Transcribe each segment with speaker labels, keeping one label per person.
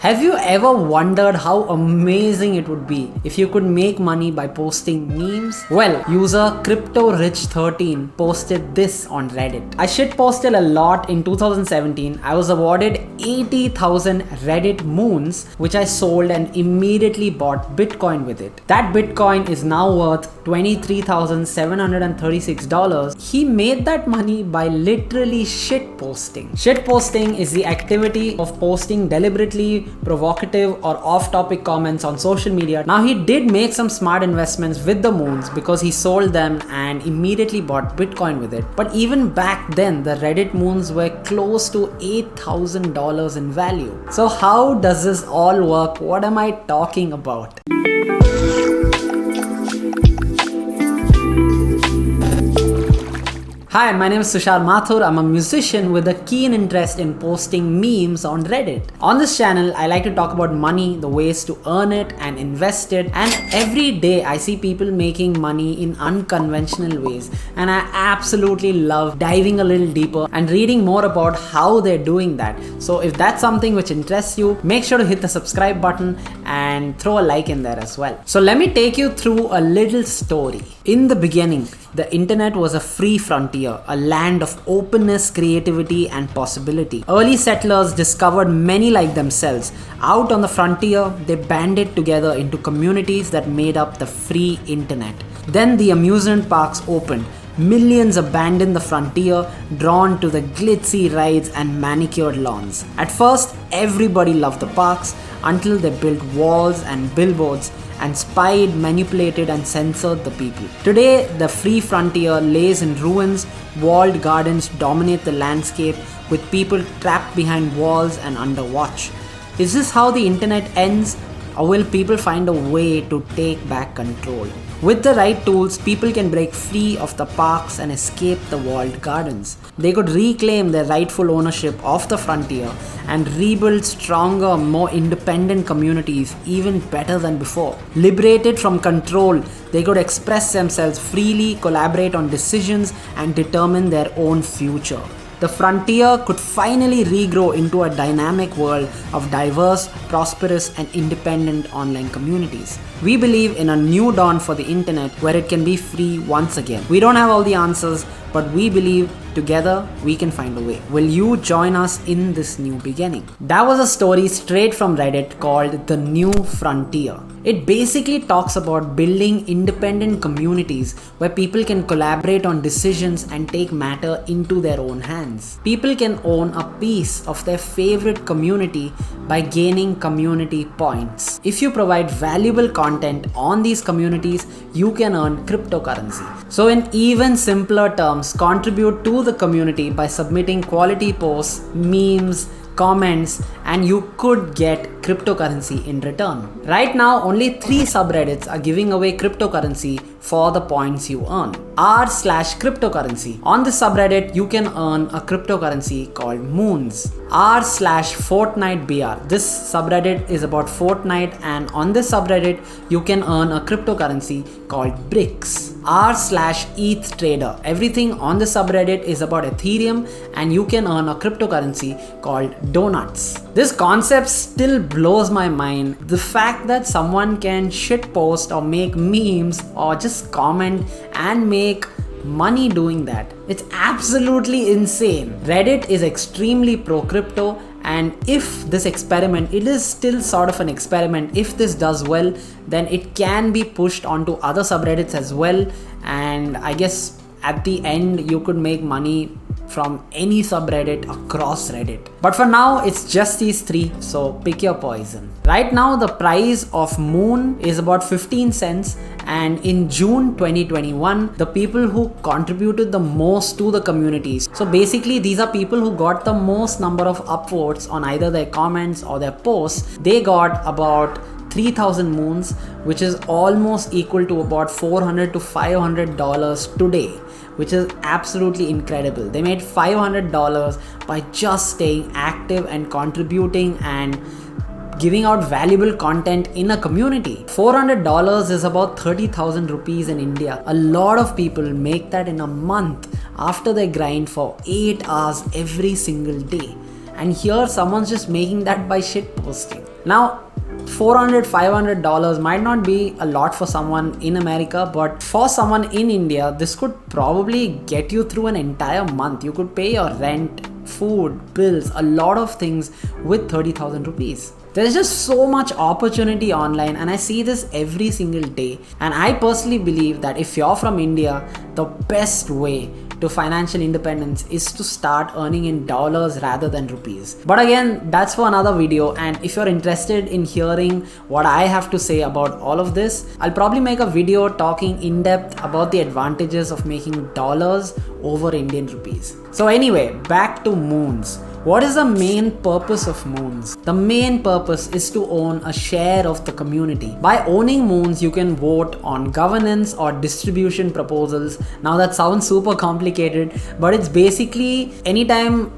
Speaker 1: Have you ever wondered how amazing it would be if you could make money by posting memes? Well, user CryptoRich13 posted this on Reddit. I shitposted a lot in 2017. I was awarded 80,000 Reddit moons, which I sold and immediately bought Bitcoin with it. That Bitcoin is now worth $23,736. He made that money by literally shitposting. Shitposting is the activity of posting deliberately provocative or off-topic comments on social media. Now, he did make some smart investments with the moons because he sold them and immediately bought Bitcoin with it. But even back then, the Reddit moons were close to $8,000 in value. So how does this all work? What am I talking about? Hi, my name is Tushar Mathur. I'm a musician with a keen interest in posting memes on Reddit. On this channel, I like to talk about money, the ways to earn it and invest it. And every day I see people making money in unconventional ways. And I absolutely love diving a little deeper and reading more about how they're doing that. So if that's something which interests you, make sure to hit the subscribe button and throw a like in there as well. So let me take you through a little story. In the beginning, the internet was a free frontier, a land of openness, creativity, and possibility. Early settlers discovered many like themselves. Out on the frontier, they banded together into communities that made up the free internet. Then the amusement parks opened. Millions abandoned the frontier, drawn to the glitzy rides and manicured lawns. At first, everybody loved the parks until they built walls and billboards and spied, manipulated, and censored the people. Today, the free frontier lays in ruins. Walled gardens dominate the landscape, with people trapped behind walls and under watch. Is this how the internet ends, or will people find a way to take back control? With the right tools, people can break free of the parks and escape the walled gardens. They could reclaim their rightful ownership of the frontier and rebuild stronger, more independent communities even better than before. Liberated from control, they could express themselves freely, collaborate on decisions, and determine their own future. The frontier could finally regrow into a dynamic world of diverse, prosperous, and independent online communities. We believe in a new dawn for the internet where it can be free once again. We don't have all the answers, but we believe together we can find a way. Will you join us in this new beginning? That was a story straight from Reddit called The New Frontier. It basically talks about building independent communities where people can collaborate on decisions and take matter into their own hands. People can own a piece of their favorite community by gaining community points. If you provide valuable content on these communities, you can earn cryptocurrency. So in even simpler terms, contribute to the community by submitting quality posts, memes, comments, and you could get cryptocurrency in return. Right now, only 3 subreddits are giving away cryptocurrency for the points you earn. r/cryptocurrency. On this subreddit, you can earn a cryptocurrency called moons. r/FortniteBR. This subreddit is about Fortnite, and on this subreddit, you can earn a cryptocurrency called bricks. r/ETHTrader. Everything on this subreddit is about Ethereum, and you can earn a cryptocurrency called donuts. This concept still blows my mind. The fact that someone can shitpost or make memes or just comment and make money doing that, it's absolutely insane. Reddit is extremely pro crypto, and if this experiment, it is still sort of an experiment, if this does well, then it can be pushed onto other subreddits as well, and I guess at the end you could make money from any subreddit across Reddit. But for now, it's just these 3, so pick your poison. Right now, the price of Moon is about 15 cents, and in June 2021, the people who contributed the most to the communities, so basically these are people who got the most number of upvotes on either their comments or their posts, they got about 3,000 moons, which is almost equal to about $400 to $500 today, which is absolutely incredible. They made $500 by just staying active and contributing and giving out valuable content in a community. $400 is about 30,000 rupees in India. A lot of people make that in a month after they grind for 8 hours every single day. And here someone's just making that by shit posting. Now, $400-$500 might not be a lot for someone in America, but for someone in India, this could probably get you through an entire month. You could pay your rent, food, bills, a lot of things with 30,000 rupees. There's just so much opportunity online, and I see this every single day. And I personally believe that if you're from India, the best way to financial independence is to start earning in dollars rather than rupees. But again, that's for another video, and if you're interested in hearing what I have to say about all of this, I'll probably make a video talking in depth about the advantages of making dollars over Indian rupees. So anyway, back to moons. What is the main purpose of moons? The main purpose is to own a share of the community. By owning moons, you can vote on governance or distribution proposals. Now that sounds super complicated, but it's basically anytime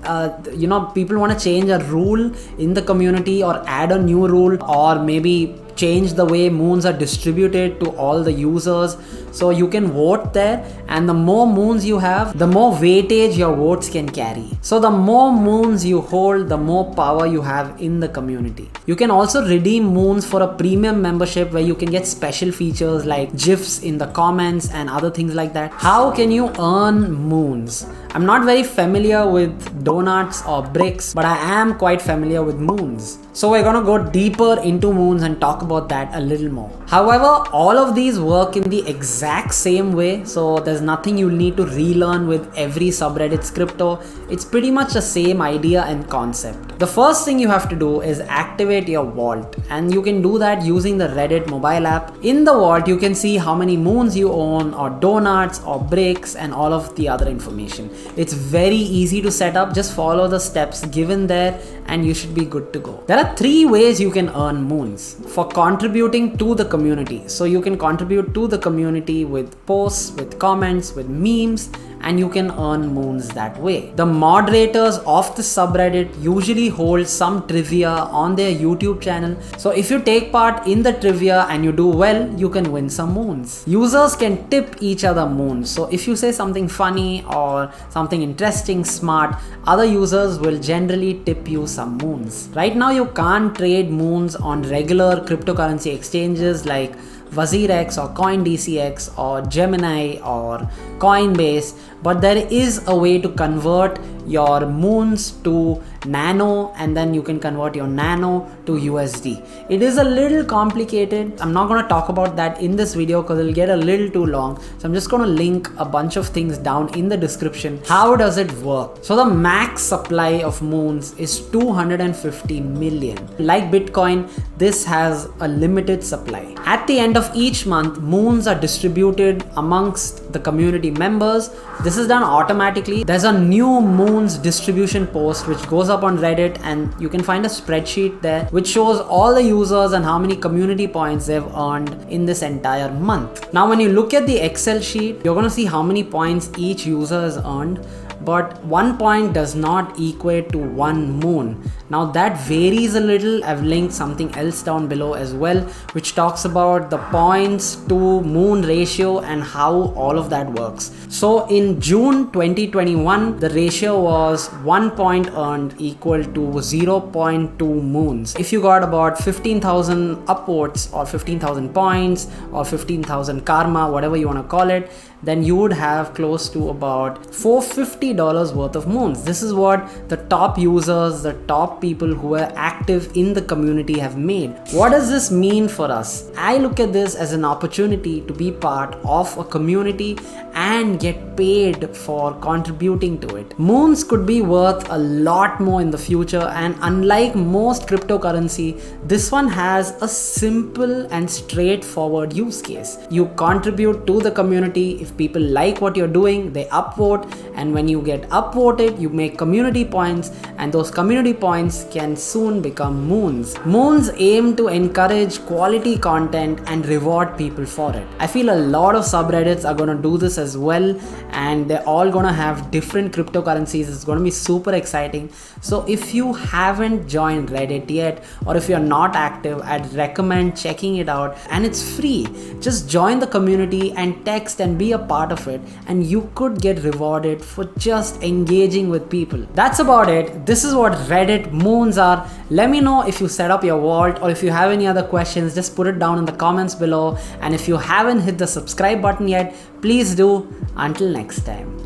Speaker 1: people want to change a rule in the community or add a new rule, or maybe change the way moons are distributed to all the users. So you can vote there, and the more moons you have, the more weightage your votes can carry. So the more moons you hold, the more power you have in the community. You can also redeem moons for a premium membership where you can get special features like GIFs in the comments and other things like that. How can you earn moons? I'm not very familiar with donuts or bricks, but I am quite familiar with moons. So we're gonna go deeper into moons and talk about that a little more. However, all of these work in the exact same way, so there's nothing you'll need to relearn with every subreddit's crypto. It's pretty much the same idea and concept. The first thing you have to do is activate your vault, and you can do that using the Reddit mobile app. In the vault, you can see how many moons you own, or donuts, or bricks, and all of the other information. It's very easy to set up. Just follow the steps given there and you should be good to go. There are 3 ways you can earn moons. For contributing to the community. So you can contribute to the community with posts, with comments, with memes, and you can earn moons that way. The moderators of the subreddit usually hold some trivia on their YouTube channel. So if you take part in the trivia and you do well, you can win some moons. Users can tip each other moons. So if you say something funny or something interesting, smart, other users will generally tip you some moons. Right now you can't trade moons on regular cryptocurrency exchanges like WazirX or CoinDCX or Gemini or Coinbase, but there is a way to convert your moons to Nano, and then you can convert your Nano to USD. It is a little complicated. I'm not going to talk about that in this video because it'll get a little too long. So I'm just going to link a bunch of things down in the description. How does it work? So the max supply of moons is 250 million. Like Bitcoin, this has a limited supply. At the end of each month, moons are distributed amongst the community members. This is done automatically. There's a new moons distribution post which goes up on Reddit, and you can find a spreadsheet there which shows all the users and how many community points they've earned in this entire month. Now when you look at the Excel sheet, you're going to see how many points each user has earned. But 1 point does not equate to 1 moon. Now that varies a little. I've linked something else down below as well, which talks about the points to moon ratio and how all of that works. So in June 2021, the ratio was 1 point earned equal to 0.2 moons. If you got about 15,000 upwards or 15,000 points or 15,000 karma, whatever you want to call it, then you would have close to about $450 worth of moons. This is what the top users, the top people who are active in the community have made. What does this mean for us? I look at this as an opportunity to be part of a community and get paid for contributing to it. Moons could be worth a lot more in the future, and unlike most cryptocurrency, this one has a simple and straightforward use case. You contribute to the community. If people like what you're doing, they upvote, and when you get upvoted, you make community points, and those community points can soon become moons. Moons aim to encourage quality content and reward people for it. I feel a lot of subreddits are going to do this as well, and they're all going to have different cryptocurrencies. It's going to be super exciting. So if you haven't joined Reddit yet, or if you're not active, I'd recommend checking it out, and it's free. Just join the community and text and be a part of it, and you could get rewarded for just engaging with people. That's about it. This is what Reddit moons are. Let me know if you set up your vault, or if you have any other questions, just put it down in the comments below. And if you haven't hit the subscribe button yet, please do. Until next time.